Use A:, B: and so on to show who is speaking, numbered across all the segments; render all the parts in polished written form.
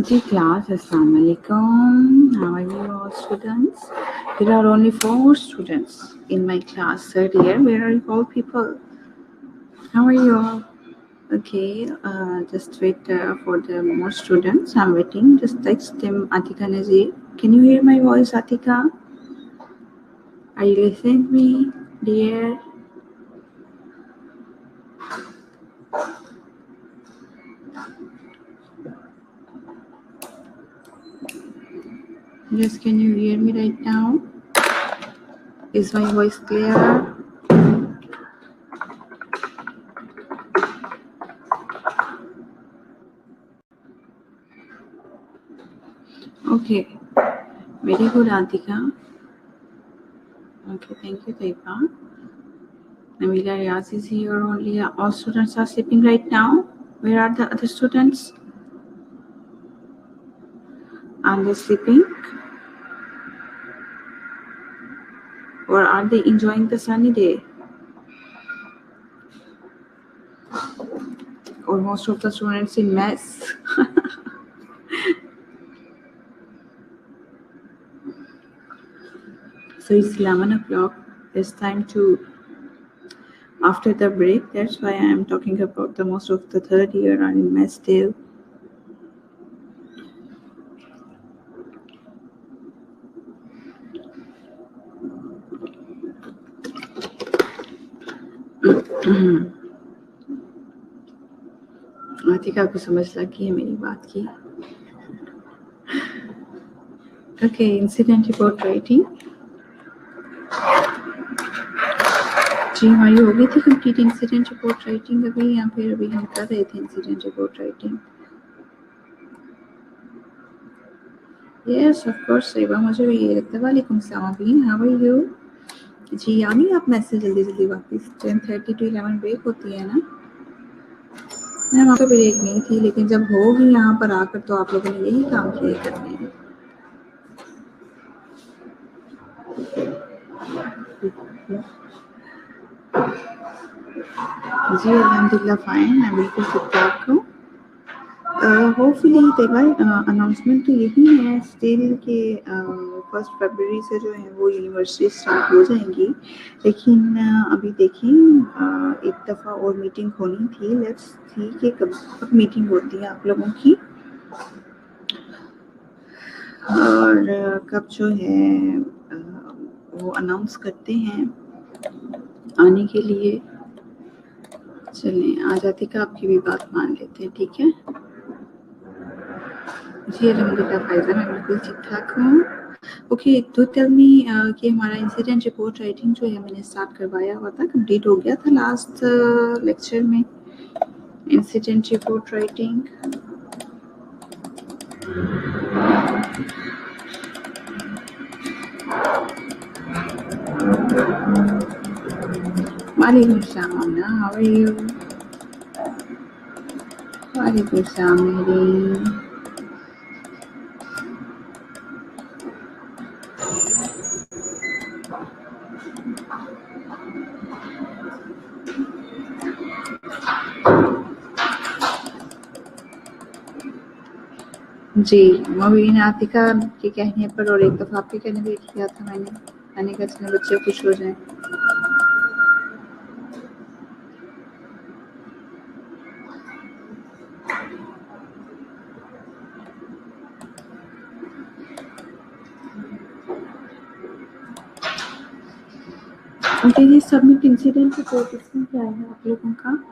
A: Ji class, Assalamualaikum. How are you all students? There are only 4 students in my class, third year. Where are you all people? How are you all? Okay, just wait for the more students. I'm waiting. Just text them, Atika Nazir. Can you hear my voice, Atika? Are you listening to me, dear? Yes, can you hear me right now? Is my voice clear? Okay, very good, Atika. Okay, thank you, Taiba. Nabila Riaz is here only. All students are sleeping right now. Where are the other students? Are they sleeping? Or are they enjoying the sunny day? Or most of the students in mess? So it's 11 o'clock. It's time to, after the break, that's why I am talking about the most of the third year are in mess still. Atika को समझ लगी है मेरी बात की. Okay, incident report writing. जी हमारी हो गई थी कंप्लीट इंसिडेंट रिपोर्ट राइटिंग अभी, या फिर अभी हम कर रहे थे incident report writing? Yes of course Sahiba, मुझे भी ये लगता है. वालेकुम सलाम अबीन, हाउ आर यू? जी आ नहीं आप मैसेज जल्दी जल्दी वापस. 10:30 to 11 ब्रेक होती है ना? मैम आपका ब्रेक नहीं थी, लेकिन जब होगी यहाँ पर आकर तो आप लोगों ने यही काम किए करने हैं. जी अल्हम्दुलिल्लाह फाइन, मैं बिल्कुल ठीक ठाक हूँ. होपफुली अनाउंसमेंट तो यही है स्टिल के 1 फरवरी से जो है वो यूनिवर्सिटी स्टार्ट हो जाएंगी. लेकिन अभी देखें, एक दफ़ा और मीटिंग होनी थी. लेट्स सी कि कब मीटिंग होती है आप लोगों की और कब जो है वो अनाउंस करते हैं आने के लिए. चलें आ जाती का आपकी भी बात मान लेते हैं, ठीक है? जी अल्हम्दुलिल्लाह फ़ायज़ा, मैं बिल्कुल ठीक ठाक हूँ. ओके, तो टेल मी कि हमारा इंसिडेंट रिपोर्ट राइटिंग जो है मैंने स्टार्ट करवाया हुआ था, कंप्लीट हो गया था लास्ट लेक्चर में. इंसिडेंट रिपोर्ट राइटिंग वालेकुम सलाम ना, हाउ आर यू? वालेकुम सलाम मेरी. जी मोबिन आतिका के कहने पर और एक दफ़ा आपके कहने पे किया था मैंने कहा चलो बच्चे खुश हो जाएं. ओके, ये सबमिट इंसिडेंट रिपोर्ट इसमें क्या है आप लोगों का?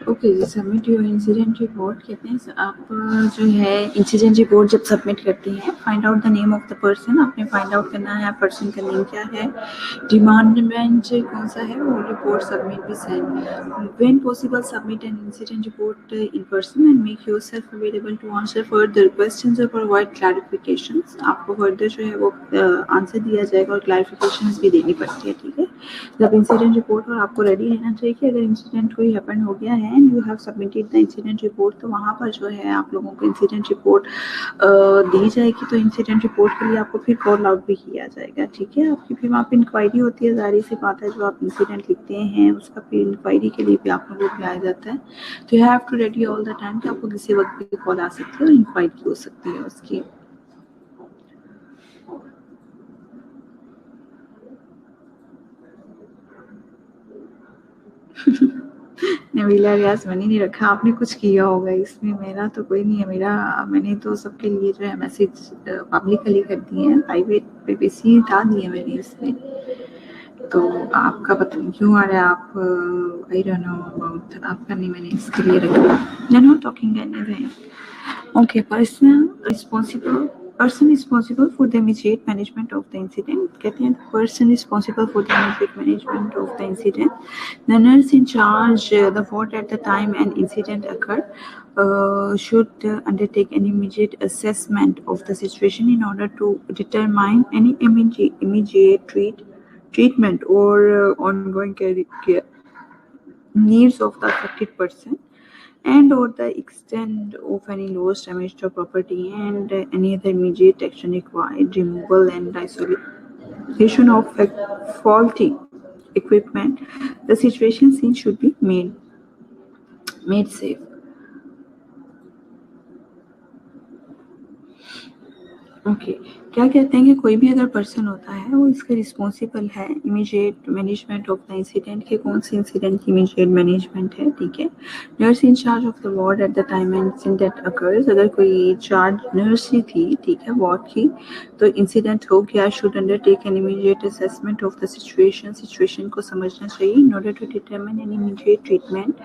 A: ओके जी, सबमिट योर इंसिडेंट रिपोर्ट कहते हैं आप जो है इंसिडेंट रिपोर्ट जब सबमिट करती हैं, find out the name of the person, आपने फाइंड आउट करना है पर्सन का नेम क्या है, डिमांड बेंच कौन सा है, वो रिपोर्ट सबमिट भी send when possible submit an incident report in person and make yourself available to answer further questions और प्रोवाइड क्लैरिफिकेशंस। आपको फर्दर जो है वो आंसर दिया जाएगा और क्लैरिफिकेशंस भी देनी पड़ती है, ठीक है। जब इंसिडेंट रिपोर्ट और आपको रेडी रहना चाहिए कि अगर इंसिडेंट कोई हैपन हो गया है and you have submitted the incident report, तो वहाँ पर जो है आप लोगों को इंसिडेंट रिपोर्ट दी जाएगी। तो इंसिडेंट रिपोर्ट के लिए आपको फिर कॉल आउट भी किया जाएगा, ठीक है। आपकी फिर वहाँ पर इंक्वायरी होती है, जाहिर सी बात है जो आप इंसिडेंट लिखते हैं उसका फिर इंक्वायरी के लिए भी आप लोगों को बुलाया जाता है। तो you have to ready all the time कि आपको किसी वक्त भी कॉल आ सकती है और इंक्वायरी हो सकती है उसकी। नबीला रियाज मैंने नहीं रखा, आपने कुछ किया होगा इसमें, मेरा तो कोई नहीं है। मैंने तो सबके लिए जो है मैसेज पब्लिकली कर दिए हैं, प्राइवेट प्राइवेसी हटा दी है मैंने इसमें। तो आपका पता नहीं क्यों आ रहा है, आप आई डोंट नो अबाउट, आपका नहीं मैंने इसके लिए रखा। They're not talking anything. Okay, person responsible for the immediate management of the incident. कहते हैं person responsible for the immediate management of the incident. The nurse in charge the ward at the time an incident occurred should undertake an immediate assessment of the situation in order to determine any immediate treatment or ongoing care needs of the affected person and or the extent of any loss, damage to property and any other immediate action required, removal and isolation of faulty equipment. The situation scene should be made safe. Okay क्या कहते हैं कि कोई भी अगर person होता है वो इसका रिस्पॉन्सिबल है immediate management of the incident के, कौन से इंसिडेंट की इमीडिएट मैनेजमेंट है, ठीक है। Nurse in charge of the ward at the time incident occurs, अगर कोई चार्ज नर्स ही थी, ठीक है, वार्ड की, तो इंसिडेंट हो गया, should undertake an immediate assessment of the situation को समझना चाहिए in order to determine an immediate treatment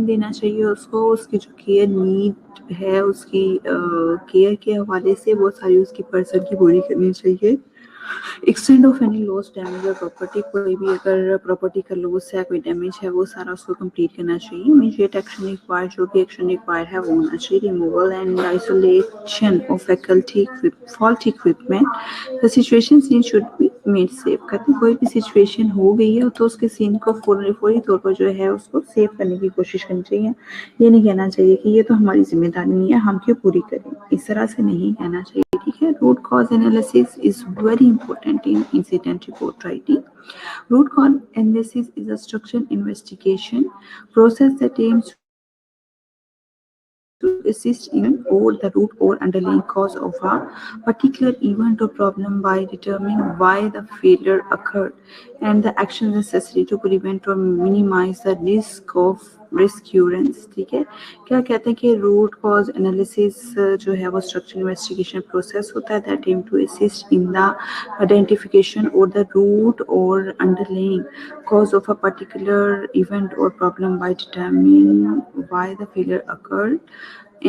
A: देना चाहिए उसको, उसकी जो केयर नीड है उसकी केयर के हवाले से बहुत सारी उसकी पर्सन की पूरी करनी चाहिए। Extend of any loss damage और प्रॉपर्टी, कोई भी अगर प्रॉपर्टी का लॉस है, कोई डैमेज है, वो सारा उसको कंप्लीट करना चाहिए। इमीडिएट एक्शन रिक्वायर्ड, जो भी एक्शन रिक्वायर्ड है वो होना चाहिए। Removal and isolation of fault equipment, the situation scene should be made safe. कहते कोई भी सिचुएशन हो गई है तो उसके सीन को फौरी तौर पर जो है उसको सेव करने की कोशिश करनी चाहिए। ये नहीं कहना चाहिए कि ये तो हमारी जिम्मेदारी नहीं है, हम क्यों पूरी करें, इस तरह से नहीं कहना चाहिए, ठीक है। Root cause analysis is very important in incident report writing. Root cause analysis is a structured investigation process that aims to assist in or the root or underlying cause of a particular event or problem by determining why the failure occurred and the actions necessary to prevent or minimize the risk of रिस्क्यूरेंस, ठीक है। क्या कहते हैं कि root cause analysis जो है वो structure investigation process होता है that aim to assist in the identification और द रूट और underlying cause of a particular event or problem by determining why the failure occurred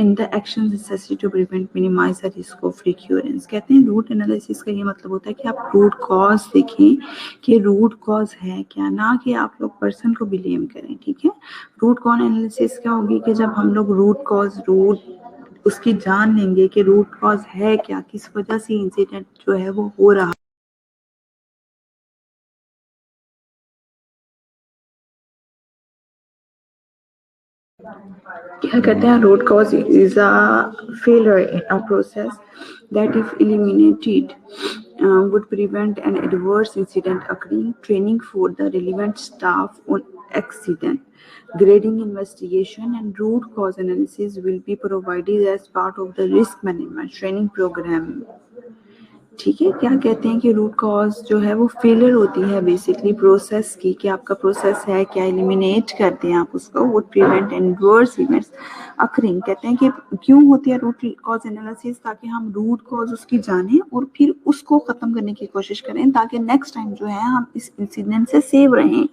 A: in the actions necessary to prevent minimize the risk of recurrence. कहते हैं root analysis का ये मतलब होता है कि आप रूट कॉज देखें कि रूट कॉज है क्या, ना कि आप लोग पर्सन को ब्लेम करें, ठीक है। रूट कॉज एनालिसिस क्या होगी कि जब हम लोग रूट उसकी जान लेंगे कि रूट कॉज है क्या, किस वजह से इंसिडेंट जो है वो हो रहा, क्या कहते हैं root cause is a failure in a process that if eliminated would prevent an adverse incident occurring. Training for the relevant staff on accident grading investigation and root cause analysis will be provided as part of the risk management training program. ठीक है, क्या कहते हैं कि root cause जो है वो failure होती है बेसिकली प्रोसेस की, कि आपका प्रोसेस है क्या एलिमिनेट करते हैं आप उसको, would prevent and worse events occurring. कहते हैं कि क्यों होती है रूट कॉज एनालिसिस, ताकि हम रूट कॉज उसकी जानें और फिर उसको खत्म करने की कोशिश करें, ताकि नेक्स्ट टाइम जो है हम इस इंसिडेंट से सेव रहें,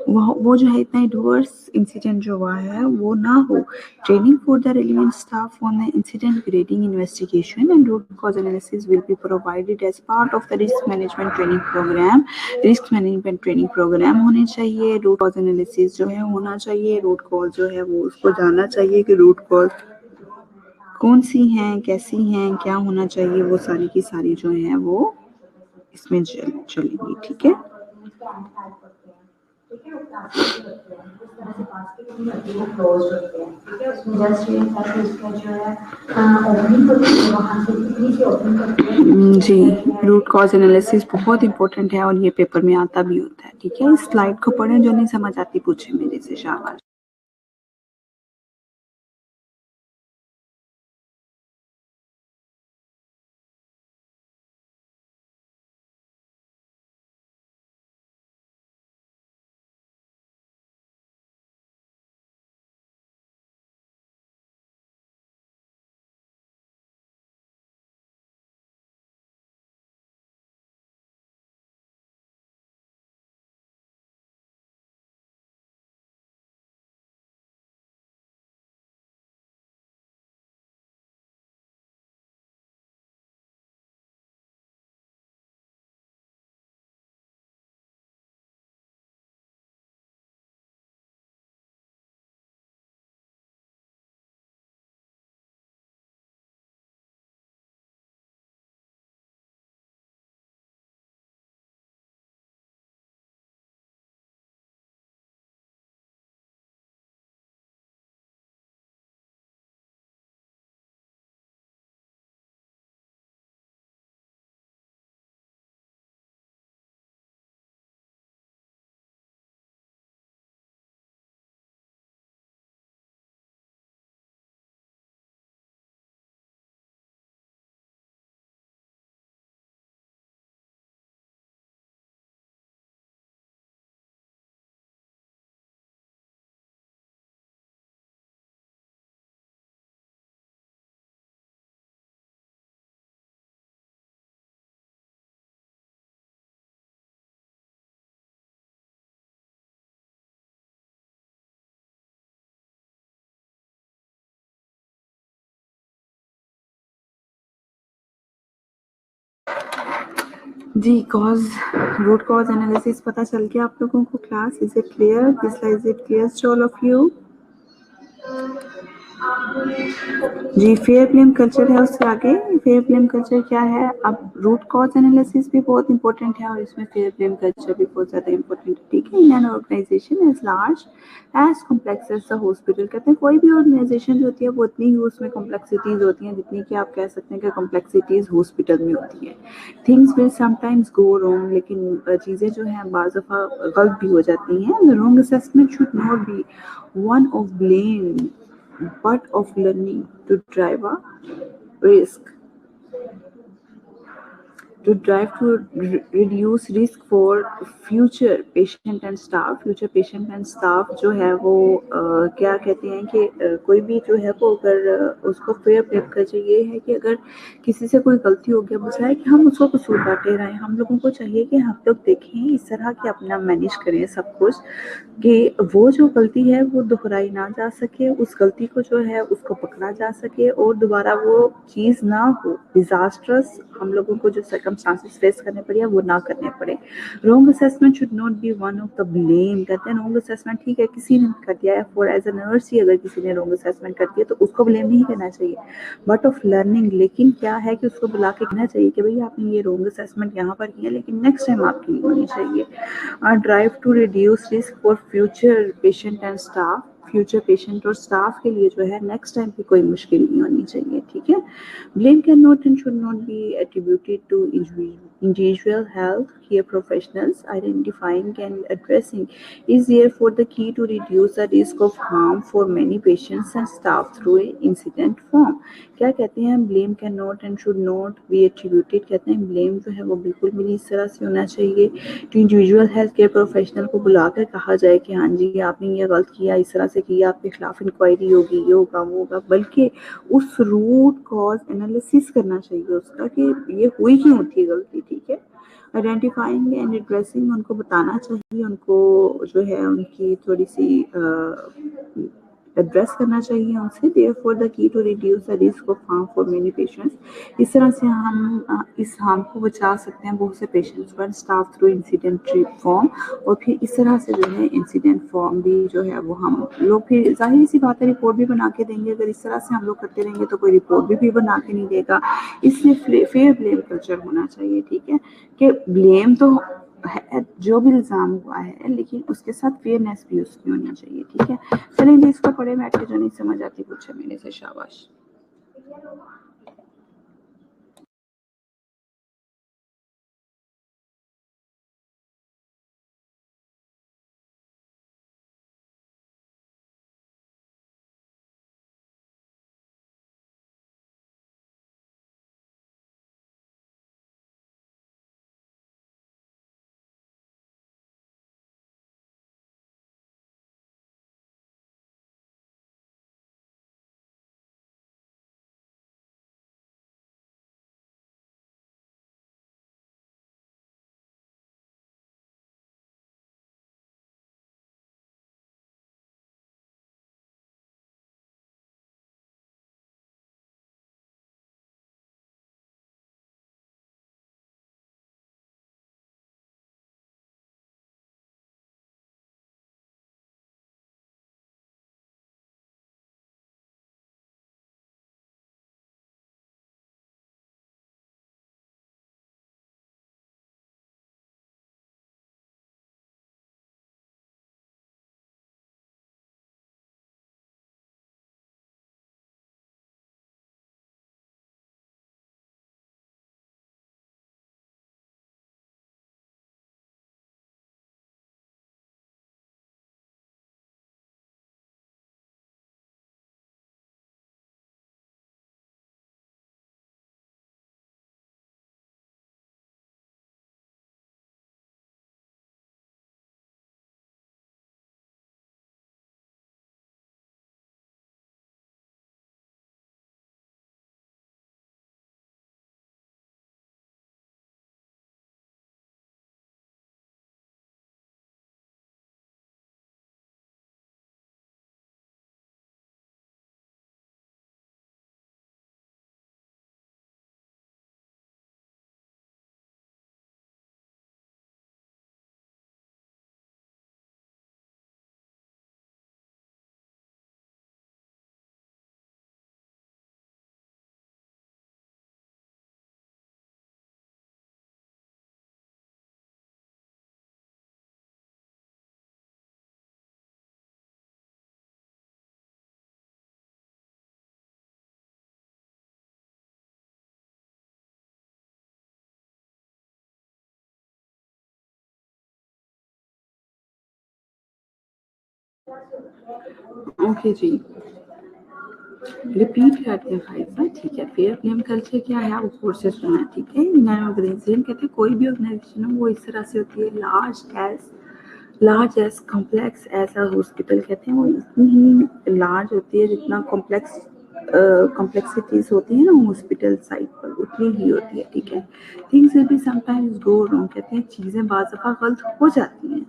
A: वो जो है इतना एडवर्स इंसिडेंट जो हुआ है वो ना हो। Training for the relevant staff on the incident grading investigation and root cause analysis will be provided as part of the risk management training programme. Risk management training programme होने चाहिए, root cause analysis जो है होना चाहिए, root cause जो है वो उसको जानना चाहिए कि रूट कॉज कौन सी हैं, कैसी हैं, क्या होना चाहिए, वो सारी की सारी जो है वो इसमें चलेगी। ठीक है, जी। रूट कॉज एनालिसिस बहुत इंपॉर्टेंट है और ये पेपर में आता भी होता है। ठीक है, इस स्लाइड को पढ़ें, जो नहीं समझ आती पूछे मेरे से, शाबाश। जी, रूट कॉज एनालिसिस पता चल गया आप लोगों को class? Is it clear? Is it clear to all of you? जी, फेयर ब्लेम कल्चर है उससे आगे। फेयर ब्लेम कल्चर क्या है? अब रूट कॉज एनालिसिस भी बहुत इंपॉर्टेंट है और इसमें फेयर ब्लेम कल्चर भी बहुत ज़्यादा इंपॉर्टेंट है। ठीक है, in an organisation as large as complex as the hospital. कहते हैं कोई भी ऑर्गेनाइजेशन जो होती है वो उतनी ही उसमें कॉम्प्लेक्सिटीज होती हैं जितनी कि आप कह सकते हैं कि कॉम्प्लेक्सिटीज हॉस्पिटल में होती हैं। Things will sometimes go wrong, लेकिन चीज़ें जो हैं बाज़ दफ़ा गलत भी हो जाती हैं। The wrong assessment should not B one of blame but of learning to drive a risk reduce risk for future patient and staff जो है वो क्या कहते हैं कि कोई भी जो है वो अगर उसको फेयर प्ले कल्चर ये है कि अगर किसी से कोई गलती हो गया, बजाय कि हम उसको कसूर बांटे रहें, हम लोगों को चाहिए कि हम लोग देखें इस तरह के अपना मैनेज करें सब कुछ, कि वो जो गलती है वो दोहराई ना जा सके, उस गलती को जो है उसको पकड़ा जा सके और दोबारा वो चीज़ ना हो, डिजास्टर्स हम लोगों को जो सर्कमस्टांसेस फेस करने पड़े वो ना करने पड़े। Wrong assessment should not B one of the blame. कहते हैं रॉन्ग असेसमेंट ठीक है किसी ने कर दिया है, फॉर एज अ नर्स ही अगर किसी ने रॉन्ग असेसमेंट कर दिया तो उसको ब्लेम नहीं करना चाहिए, बट ऑफ लर्निंग। लेकिन क्या है कि उसको बुला के कहना चाहिए कि भाई आपने ये रॉन्ग असेसमेंट यहाँ पर किया, लेकिन नेक्स्ट टाइम आपकी नहीं होनी चाहिए। Drive to reduce risk for future patient and staff. Future patient और स्टाफ के लिए जो है नेक्स्ट टाइम की कोई मुश्किल नहीं होनी चाहिए, ठीक है। Blame can not and should not be attributed to individual health care professionals. Identifying and addressing is therefore the key to reduce the risk of harm for many patients and staff through a incident form. क्या कहते हैं, blame can not and should not be attributed, कहते हैं blame जो है वो बिल्कुल भी इस तरह से होना चाहिए कि इंडिविजुअल हेल्थ केयर प्रोफेशनल को बुलाकर कहा जाए कि हाँ जी आपने ये गलत किया, इस तरह से किया, आपके खिलाफ इंक्वायरी होगी, ये होगा वो होगा, बल्कि उस रूट कॉज एनालिसिस करना चाहिए उसका कि ये हुई क्यों थी गलती, ठीक है। आइडेंटिफाइंग एंड एड्रेसिंग, उनको बताना चाहिए, उनको जो है उनकी थोड़ी सी एड्रेस करना चाहिए उनसे। Therefore the key to reduce the risk of harm for many patients, इस तरह से हम इस हार्म को बचा सकते हैं बहुत से पेशेंट्स पर स्टाफ थ्रू इंसिडेंट फॉर्म। और फिर इस तरह से जो है इंसिडेंट फॉर्म भी जो है वो हम लोग फिर जाहिर सी बात है रिपोर्ट भी बना के देंगे। अगर इस तरह से हम लोग करते रहेंगे तो कोई रिपोर्ट भी बना के नहीं देगा। इसलिए फेयर ब्लेम कल्चर होना चाहिए, ठीक है, कि ब्लेम तो है जो भी इल्ज़ाम हुआ है लेकिन उसके साथ फेयरनेस भी उसकी होनी चाहिए, ठीक है। चलेंगे इसको पढ़े बैठ के, जो नहीं समझ आती पूछे मेरे से, शाबाश। ओके जी, रिपीट करते हैं फाइजा, ठीक है। फेयर ब्लेम कल्चर क्या है, वो कोर्सेज सुना है, ठीक है। इन ऑर्गेनाइजेशन कहते हैं कोई भी ऑर्गेनाइजेशन हो वो इस तरह से होती है, large as complex as a hospital, कहते हैं वो इतनी ही लार्ज होती है जितना कॉम्प्लेक्सिटीज होती है ना हॉस्पिटल साइड पर उतनी ही होती है, ठीक है। Things will be sometimes go wrong, कहते हैं चीज़ें बाज़ दफ़ा गलत हो जाती हैं।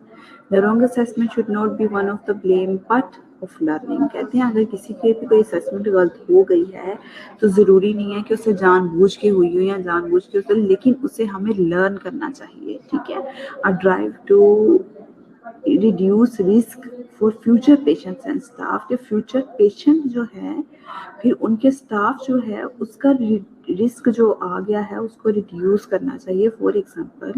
A: The wrong assessment should not B one of the blame but of learning, कहते हैं अगर किसी के भी कोई असेसमेंट गलत हो गई है तो ज़रूरी नहीं है कि उसे जानबूझ के हुई हो या जानबूझ के उसे, लेकिन उसे हमें लर्न करना चाहिए, ठीक है। A drive to reduce risk for future patients and staff, के फ्यूचर पेशेंट जो है फिर उनके स्टाफ जो है उसका रिस्क जो आ गया है उसको रिड्यूस करना चाहिए। फॉर एग्जांपल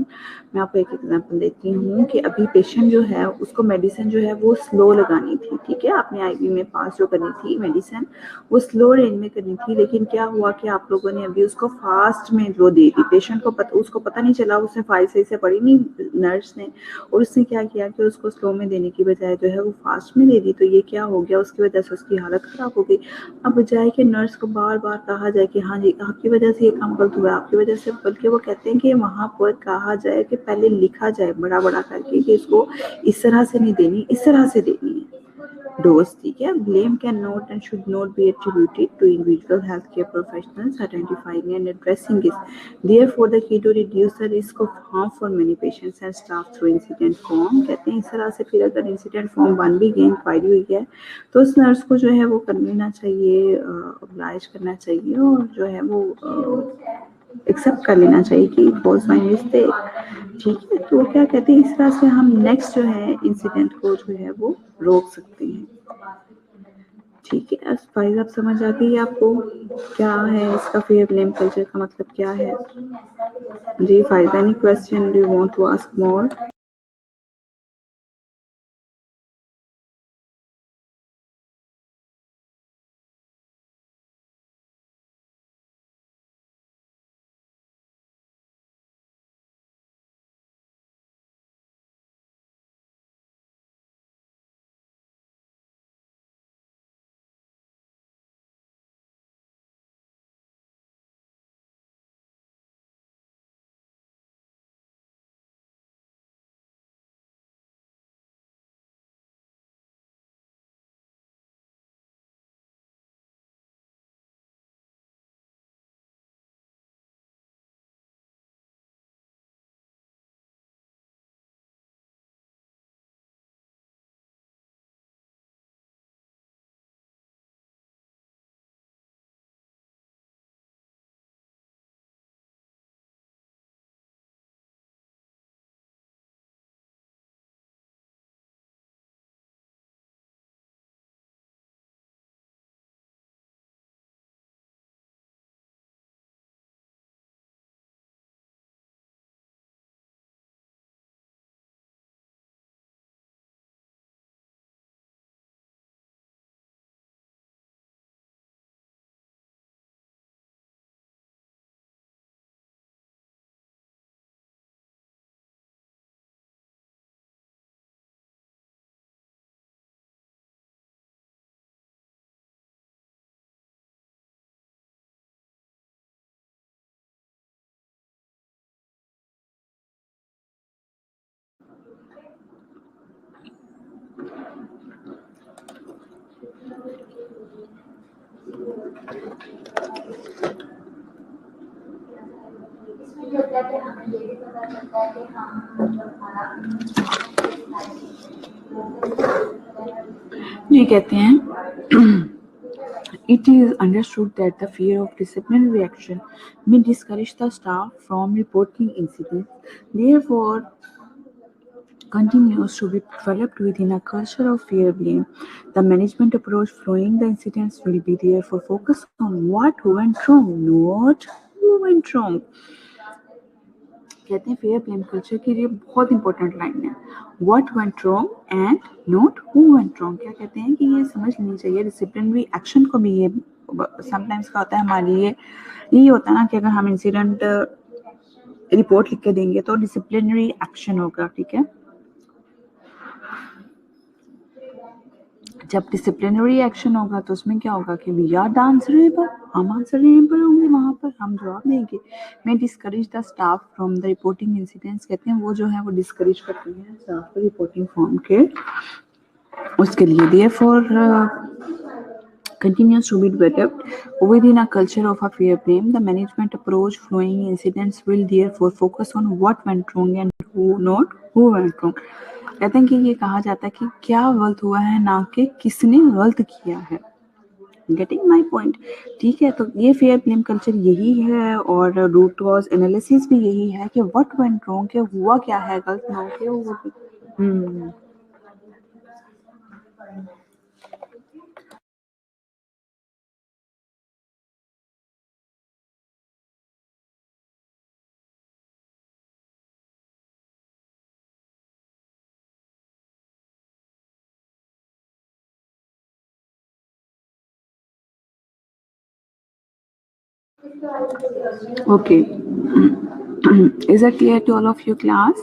A: मैं आपको एक एग्जांपल देती हूँ कि अभी पेशेंट जो है उसको मेडिसिन जो है वो स्लो लगानी थी, ठीक है, आपने आईवी में पास जो करनी थी मेडिसिन वो स्लो रेंज में करनी थी, लेकिन क्या हुआ कि आप लोगों ने अभी उसको फास्ट में वो दे दी। पेशेंट को उसको पता नहीं चला, उसने फाइल सही से पढ़ी नहीं नर्स ने, और उसने क्या किया कि उसको स्लो में देने की बजाय जो है वो फास्ट में दे दी। तो ये क्या हो गया, उसकी वजह से उसकी हालत खराब हो गई। अब बजाय कि नर्स को बार बार कहा जाए कि हाँ जी आपकी वजह से ये काम गलत हुआ है, आपकी वजह से, बल्कि वो कहते हैं कि वहाँ पर कहा जाए कि पहले लिखा जाए बड़ा बड़ा करके कि इसको इस तरह से नहीं देनी, इस तरह से देनी है डोज, ठीक है। Blame can not and should not be attributed to individual health care professionals identifying and addressing it. Therefore the key to reduce the risk of harm for many patients and staff through incident form. कहते हैं इस तरह से फिर अगर incident form बन भी गई, इंक्वायरी हुई है, तो उस नर्स को जो है वो कर लेना चाहिए, ऑब्लाइज करना चाहिए, और जो है वो एक्सेप्ट कर लेना चाहिए कि वॉज माई मिस्टेक, ठीक है। तो क्या कहते हैं इस तरह से हम नेक्स्ट जो है इंसिडेंट को जो है वो रोक सकते हैं, ठीक है। फाइज आप समझ आ गई आपको क्या है इसका फेयर ब्लेम कल्चर का मतलब क्या है? जी Faiz, any question do you want to ask more? ये कहते हैं it is understood that the fear of disciplinary action may discourage the staff from reporting incidents. Therefore, continues to be developed within a culture of fear blame. The management approach following the incidents will be therefore focused on what went wrong, not who went wrong. कहते हैं fair blame culture के लिए बहुत important line है, what went wrong and not who went wrong. क्या कहते हैं कि ये समझ लेनी चाहिए डिसिप्लिनरी एक्शन को भी। ये समटाइम्स का होता है हमारे लिए यही होता है ना कि अगर हम इंसिडेंट रिपोर्ट लिख के देंगे तो डिसिप्लिनरी एक्शन होगा, ठीक है। जब डिसिप्लिनरी एक्शन होगा तो उसमें क्या होगा कि वी आर द आंसरेबल, हम आंसरेबल होंगे, वहां पर हम जवाब देंगे। मैं discourage the staff from the reporting incidents, कहते हैं वो जो है वो डिस्करेज करती हैं स्टाफ को रिपोर्टिंग फॉर्म के उसके लिए। Therefore continues to be developed within a culture of a fair blame. The management approach following incidents will therefore focus on what went wrong and who went wrong. कहते हैं कि ये कहा जाता है कि क्या गलत हुआ है, ना कि किसने गलत किया है। गेटिंग माई पॉइंट, ठीक है। तो ये फेयर ब्लेम कल्चर यही है, और रूट कॉज एनालिसिस भी यही है कि व्हाट वेंट रॉन्ग, के हुआ क्या है गलत, ना कि वो Okay. Is that clear to all of you, class?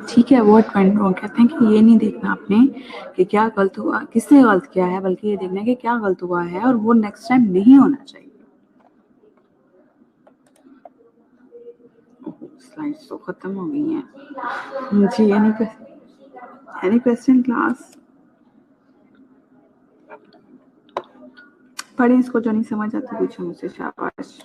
A: ठीक है, वो ट्रेंड हो कहते हैं कि ये नहीं देखना आपने कि क्या गलत हुआ, किसने गलत किया है, बल्कि ये देखना है कि क्या गलत हुआ है और वो नेक्स्ट टाइम नहीं होना चाहिए। स्लाइड्स तो खत्म हो गई हैं जी। Any question class? पढ़े इसको, जो नहीं समझ आता पूछो मुझसे, शाबाश।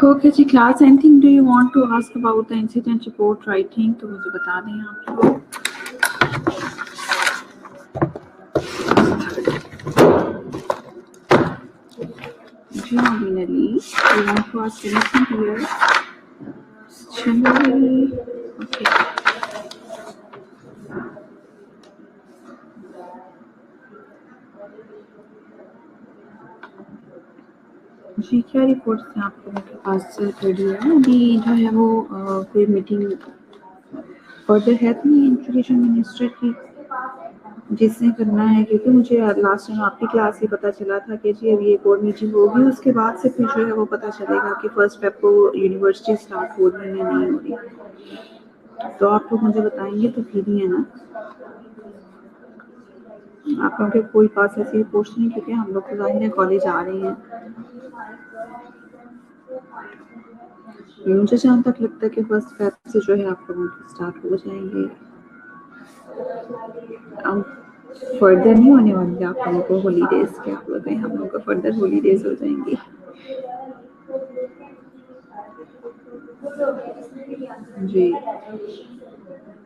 A: ओके जी class, anything do you want to ask about the incident report writing, तो मुझे बता दें आप लोग। जी nominally you want to ask anything here? Generally, okay. जी क्या रिपोर्ट्स हैं आप लोगों के पास रेडी है? अभी जो है वो कोई मीटिंग फर्दर है तो नहीं एजुकेशन मिनिस्टर की, जिसने करना है? क्योंकि मुझे लास्ट टाइम आपकी क्लास से पता चला था कि जी अभी एक और मीटिंग होगी, उसके बाद से फिर जो है वो पता चलेगा कि फर्स्ट फेब को यूनिवर्सिटी स्टार्ट हो रही है या नहीं हो रही। तो आप लोग मुझे बताएंगे तो फिर ही है ना। आप लोगों के कोई पास ऐसी रिपोर्ट्स नहीं, क्योंकि हम लोग तो जाहिर है कॉलेज आ रहे हैं। मुझे जहाँ तक लगता है कि फर्स्ट फेब से जो है आप लोगों के स्टार्ट हो जाएंगे। फर्दर नहीं होने वाली आप लोगों को हॉलीडेज, क्या बोलते हैं, हम लोगों को फर्दर हॉलीडेज हो जाएंगी। जी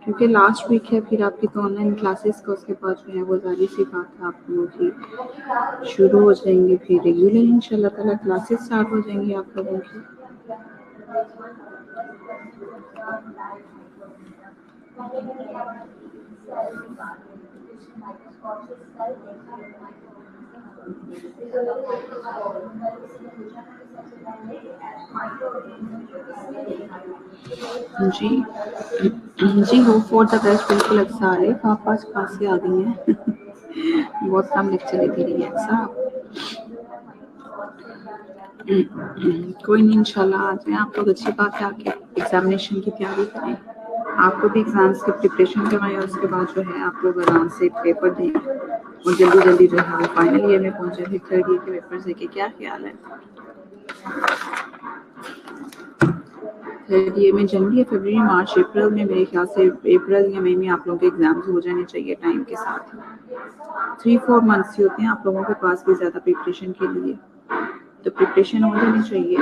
A: क्योंकि लास्ट वीक है फिर आपकी तो ऑनलाइन क्लासेस का, उसके बाद जो है वो जाहिर सी बात है आप लोगों की शुरू हो जाएंगी, फिर रेगुलर इंशाल्लाह ताला क्लासेस स्टार्ट हो जाएंगी आप लोगों की। जी जी होप फॉर द बेस्ट, बिल्कुल अच्छा आ रहे हैं। आप पास खांसी आ गई है बहुत कम लेक्चर लेती रही है साहब। कोई नहीं इंशाल्लाह आ जाए आप लोग, अच्छी बात है। आके एग्जामिनेशन की तैयारी करें, आपको भी एग्जाम्स की प्रिपरेशन करवाएं, और उसके बाद जो है आप लोग आराम से पेपर दें और जल्दी जल्दी जो है वो फाइनल ईयर में पहुंचे, फिर थर्ड ईयर के पेपर देके। क्या ख्याल है? थर्ड ईयर में जनवरी, फरवरी, मार्च, अप्रैल में, मेरे ख्याल से अप्रैल या मई में आप लोगों के एग्जाम्स हो जाने चाहिए टाइम के साथ। 3-4 मंथ्स ही होते हैं आप लोगों के पास भी ज़्यादा प्रिपरेशन के लिए, तो प्रिपरेशन हो जानी चाहिए।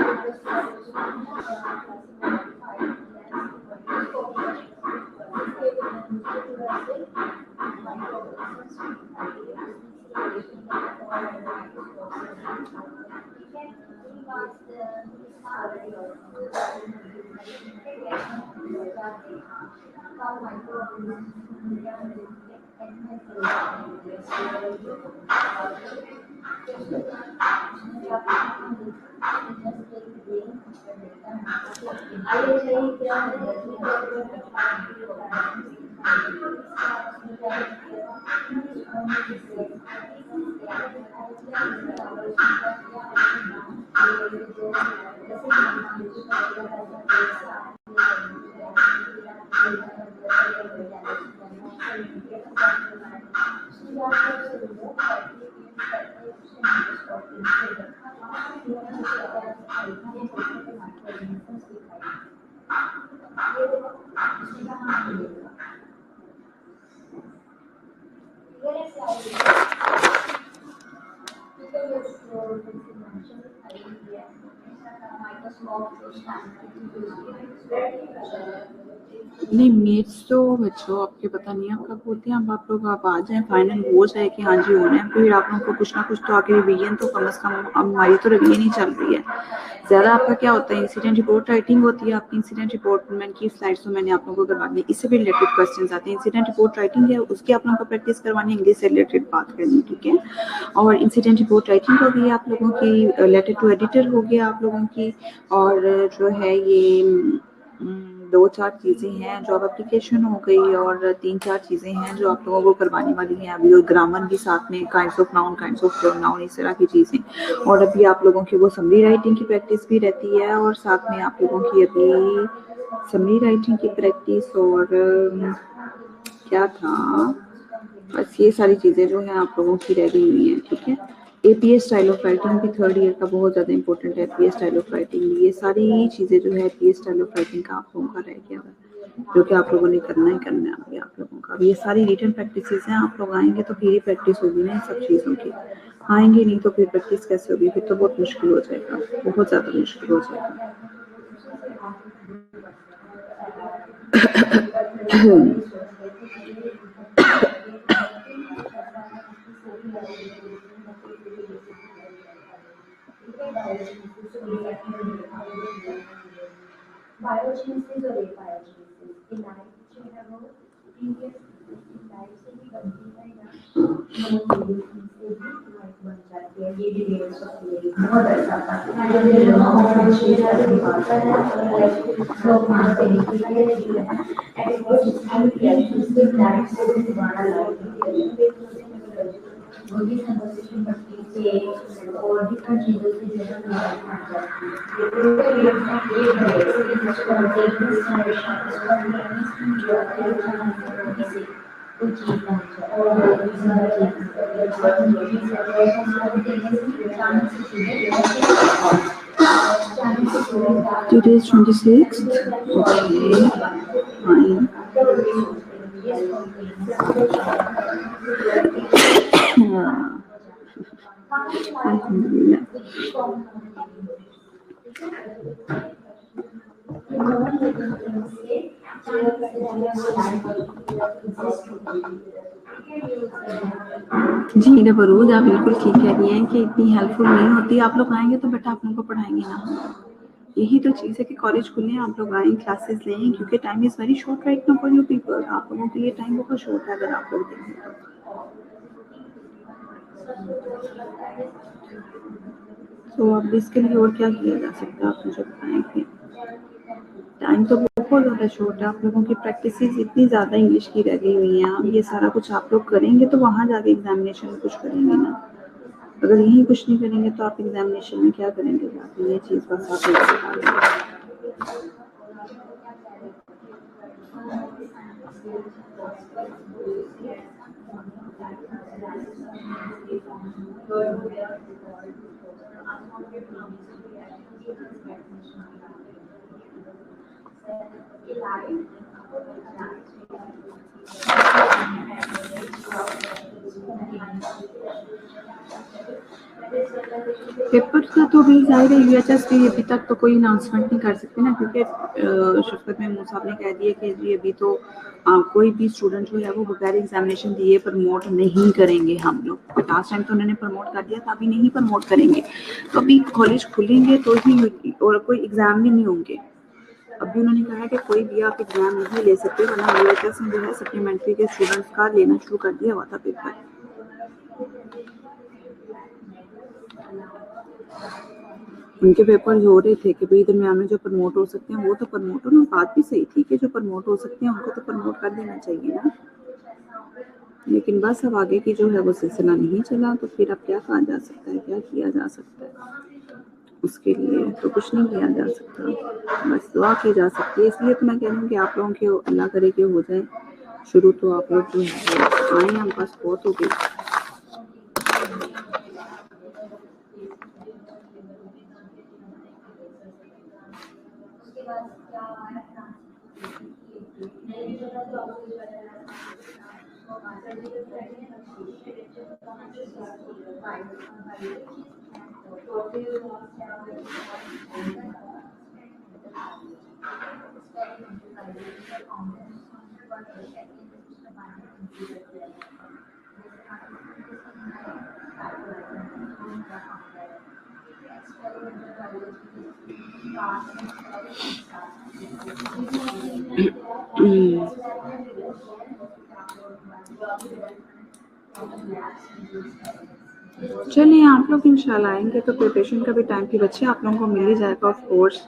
A: नहीं मेट्स तो बच्चों आपके पता नहीं है कब होती हैं। अब आप लोग आप आ जाएं, फाइनल हो जाए कि हाँ जी होना है, फिर आप लोगों को कुछ ना कुछ तो आगे रिवीजन तो कम से कम, अब हमारी तो रिवीजन ही चल रही है ज़्यादा। आपका क्या होता है, इंसिडेंट रिपोर्ट राइटिंग होती है आपकी। इंसिडेंट रिपोर्ट मैंने की स्लाइड्स तो मैंने आप लोगों को करवा दी, इससे भी रिलेटेड क्वेश्चंस आते हैं। इंसिडेंट रिपोर्ट राइटिंग है उसकी आप लोगों को प्रैक्टिस करवानी है, इंग्लिश से रिलेटेड बात करनी, ठीक है। और इंसिडेंट रिपोर्ट राइटिंग हो गई आप लोगों की, लेटर टू एडिटर हो गया आप लोगों की, और जो है ये 2-4 चीज़ें हैं, जॉब एप्लीकेशन हो गई, और 3-4 चीज़ें हैं जो आप लोगों को करवाने वाली हैं अभी, और ग्रामर भी साथ में, kinds of noun, kinds of pronoun, इस तरह की चीज़ें। और अभी आप लोगों की वो समरी राइटिंग की प्रैक्टिस भी रहती है, और साथ में आप लोगों की अभी समरी राइटिंग की प्रैक्टिस, और क्या था, बस ये सारी चीज़ें जो हैं आप लोगों की रह गई हुई हैं, ठीक है। एपीएस स्टाइल ऑफ राइटिंग भी थर्ड ईयर का बहुत ज़्यादा इंपॉर्टेंट है। एपीएस स्टाइल ऑफ राइटिंग, ये सारी चीज़ें जो है एपीएस स्टाइल ऑफ राइटिंग का आप लोगों का रह गया है, जो कि आप लोगों ने करना ही करना है अभी आप लोगों का। ये सारी रिटन प्रैक्टिसेस हैं, आप लोग आएंगे तो फिर ही प्रैक्टिस होगी ना इन सब चीज़ों की। आएंगे नहीं तो फिर प्रैक्टिस कैसे होगी? फिर तो बहुत मुश्किल हो जाएगा, बहुत ज़्यादा मुश्किल हो जाएगा। Today is 26th. Okay, fine. Alhamdulillah. जी मेरा बरूद, आप बिल्कुल ठीक कह रही हैं कि इतनी हेल्पफुल नहीं होती। आप लोग आएंगे तो बेटा आप लोगों को पढ़ाएंगे ना। यही तो चीज़ है कि कॉलेज खुले हैं, आप लोग आएँ, क्लासेस लें, क्योंकि time is very short right now for you people. आप लोगों के लिए टाइम बहुत शॉर्ट है अगर आप लोग देखें तो अब इसके लिए और क्या किया जा सकता है? आप मुझे बताएं कि टाइम तो बहुत ज़्यादा शॉर्ट है। आप लोगों की प्रैक्टिसेस इतनी ज़्यादा इंग्लिश की रह गई हुई हैं। अब ये सारा कुछ आप लोग करेंगे तो वहाँ जाके एग्जामिनेशन में कुछ करेंगे ना। अगर यहीं कुछ नहीं करेंगे तो आप एग्जामिनेशन में क्या करेंगे जाके? ये चीज़ बस आप लोग बता दें। पेपर का तो भी जाहिर है यूएचएस भी अभी तक तो कोई अनाउंसमेंट नहीं कर सकते ना, क्योंकि शफकत महमूद साहब ने कह दिया कि जी अभी तो कोई भी स्टूडेंट जो है वो बगैर एग्जामिनेशन दिए प्रमोट नहीं करेंगे हम लोग। लास्ट टाइम तो उन्होंने प्रमोट कर दिया था, अभी नहीं प्रमोट करेंगे। तो अभी कॉलेज खुलेंगे तो ही, और कोई एग्जाम भी नहीं होंगे। अभी उन्होंने कहा है कि कोई भी आप एग्जाम नहीं ले सकते, वरना यूएचएस में जो है सप्लीमेंट्री के स्टूडेंट्स का लेना शुरू कर दिया हुआ था पेपर। उनके पेपर हो रहे थे कि भाई दरमियान में जो प्रमोट हो सकते हैं वो तो प्रमोट हो ना। बात भी सही थी कि जो प्रमोट हो सकते हैं उनको तो प्रमोट कर देना चाहिए ना। लेकिन बस अब आगे की जो है वो सिलसिला नहीं चला, तो फिर अब क्या कहा जा सकता है, क्या किया जा सकता है? उसके लिए तो कुछ नहीं किया जा सकता, बस दुआ की जा सकती है। इसलिए तो मैं कह रही हूँ कि आप लोगों के अल्लाह करे कि हो जाए शुरू, तो आप लोग जो है आए, हम बस बहुत हो गई। चलिए आप लोग इंशाल्लाह आएंगे तो प्रिपरेशन का भी टाइम फिर अच्छे आप लोगों को मिल ही जाएगा ऑफ कोर्स।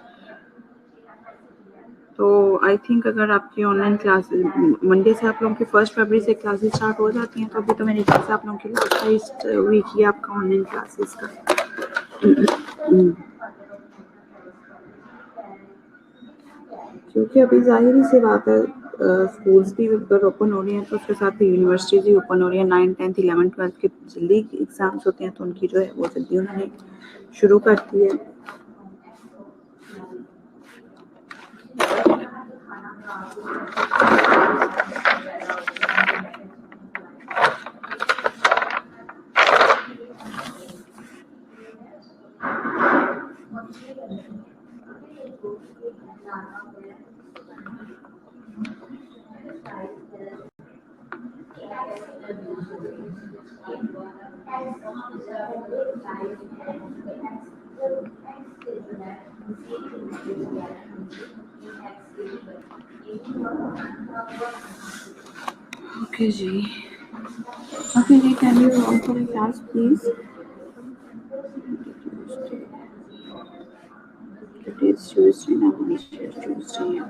A: तो आई थिंक अगर आपकी ऑनलाइन क्लासेस मंडे से आप लोगों की 1 फरवरी से क्लासेस स्टार्ट हो जाती हैं, तो अभी तो मेरे ख्याल से आप लोगों के लिए 28 वीक ही आपका ऑनलाइन क्लासेस का। क्योंकि अभी जाहिर ही सी बात है स्कूल्स भी अगर ओपन हो रही हैं तो उसके साथ ही यूनिवर्सिटीज़ भी ओपन हो रही है। 9, 10, 11, 12 के जल्दी एग्ज़ाम्स होते हैं, तो उनकी जो है वो जल्दी उन्होंने शुरू कर दी है। Okay, ji. Okay, ji, can you roll for the class, please? Today is Tuesday, now Manisha is Tuesday.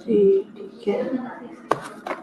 A: जी, ठीक है.